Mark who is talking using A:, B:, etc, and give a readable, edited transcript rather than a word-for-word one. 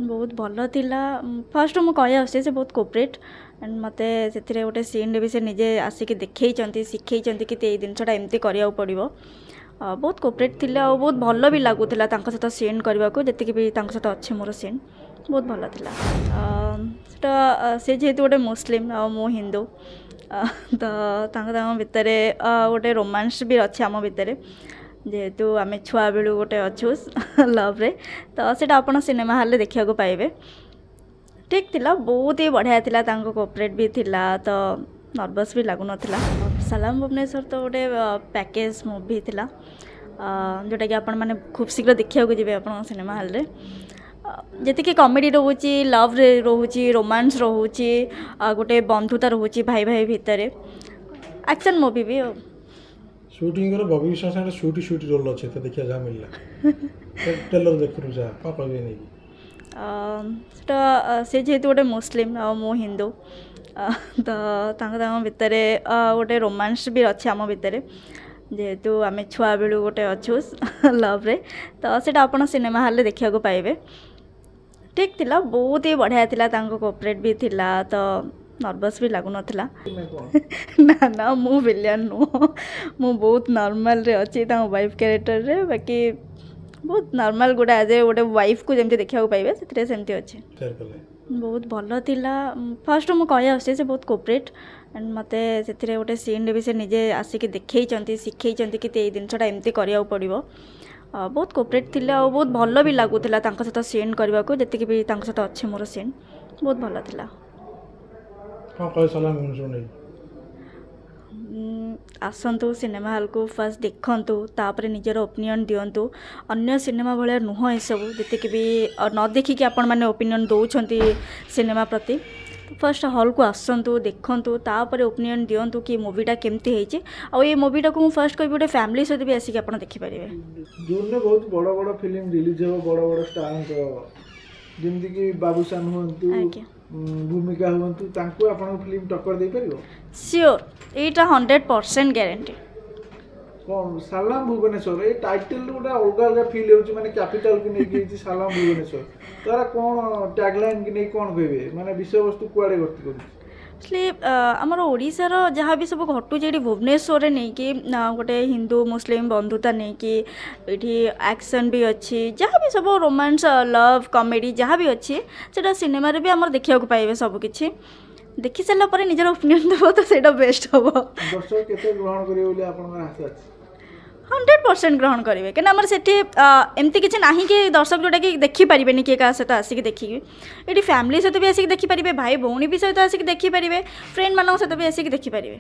A: बहुत भल थिला फर्स्ट मु कहि आसे से बहुत कोऑपरेट एंड मते से गोटे सीन भी से निजे आसिक देखई शिखई कि ये जिनसा एमती करिया पड़ो बहुत कोऑपरेट थिले और बहुत भल भी लगुला सहित सीन करने को जी भी सहित अच्छे मोर सीन बहुत भल थिला से जेहेतु गोटे मुस्लिम आ मु हिंदू तो भितर गोटे रोमांस भी अच्छे आम भितर जेहेतु आम छुआ बेलू गोटे अच्छु लव रे तो सेटा आपण सिनेमा हॉल देखा पाइबे ठीक थिला बहुत ही बढ़िया थिला तांको कोऑपरेट भी थिला तो नर्वस भी लागु नथिला। सलाम भुवनेश्वर तो गोटे पैकेज मूवी थिला जोटा कि आपण माने खूब शीघ्र देखा जीवे आपण सिनेमा हॉल रे जी कॉमेडी रोचे लव रे रोचे रोमांस रोचे गोटे बंधुता रोचे भाई भाई भितर एक्शन मूवी भी
B: शूटिंग कर बॉबी विश्वास ने शूटी शूटी रोल अच्छे तो देखिया जा मिलला ट्रेलर देखु जा का कहबे नै
A: से जेहेतु गोटे मुस्लिम आ मु हिंदू तो भितर गोटे रोमांस भी अच्छे आम भितर जेहेतु आम छुआ बेलू गोटे अच्छु लव रे तो सेटा आपण सिनेमा हॉल देखा पाइबे ठीक थिला बहुत ही बढ़िया थिला तांको कोऑपरेट भी थिला तो नर्वस भी लागु नथिला ना ना मु विलियन नु मु बहुत नॉर्मल रे अछि ता वाइफ कैरेक्टर रे बाकी बहुत नॉर्मल गोटे एज ए गोटे वाइफ को जेमती देखा पाइबे से सेमती अच्छे बहुत भल थिला फर्स्ट मु कहि आसे से बहुत कोऑपरेट एंड मते से गोटे सीन भी से निजे आसिक देखई शिखई कि ये जिनसा एमती करिया पड़ो बहुत कोऑपरेट थिले और बहुत भल भी लगुला सहित सीन करने को जी भी सहित अच्छे मोर सीन बहुत भल थिला। आसतु सिनेमा हॉल को फर्स्ट देखंतु तापर निजर ओपिनियन दियंतु अन्य सिनेमा भाया नुह ये सब जी भी न देखिकी आपण मैंने ओपिनियन दौरान सिनेमा प्रति फर्स्ट हॉल को आसतु देखंतु तापर ओपिनियन दियंतु कि मूवीटा केमती होइचे आ ये मूवीटा को फर्स्ट कहि गोटे फैमिली सहित भी आसिक आपण देखि परिबे
C: जोन बहुत बड़ बड़ फिल्म रिलीज हो बड़ बड़ स्टार जेमती कि बाबूशान होंतु भूमिका होंतु तांको आपण फिल्म टक्कर दे परिबो
A: श्योर एटा 100% गारंटी
C: कौन सलाम भुवनेश्वर ये टाइटल गोटे अलग अलग फील हो माने कैपिटल को नहीं सलाम भुवनेश्वर तारा कौन टैगलाइन की नहीं कौन कहबे माने विषय वस्तु कुआडे गति करू
A: इसलिए आमर ओडिशार जहाँ भी सब घटू ये भुवनेश्वर नहीं कि गोटे हिंदू मुस्लिम बंधुता नहीं कि ये एक्शन भी अच्छी जहाँ भी सब रोमांस लव कॉमेडी जहाँ भी अच्छी से सिनेमा भी आमर देखा पाइबे सबकि देखि सारा पर निजर ओपिनियन देव तो से बेस्ट हम
C: दर्शक केते ग्रहण करिवे बोली आपन आशा अछि
A: 100% ग्रहण करेंगे क्या आमर से एमती किसी ना कि दर्शक जोटा कि देखिपारे किए क्या सहित आसिक देखिए ये फैमिली सहित भी आसिक देखिपारे भाई भौणी भी सहित आसिक देखिपारे फ्रेंड मान सहित भी आसिक देखिपारे।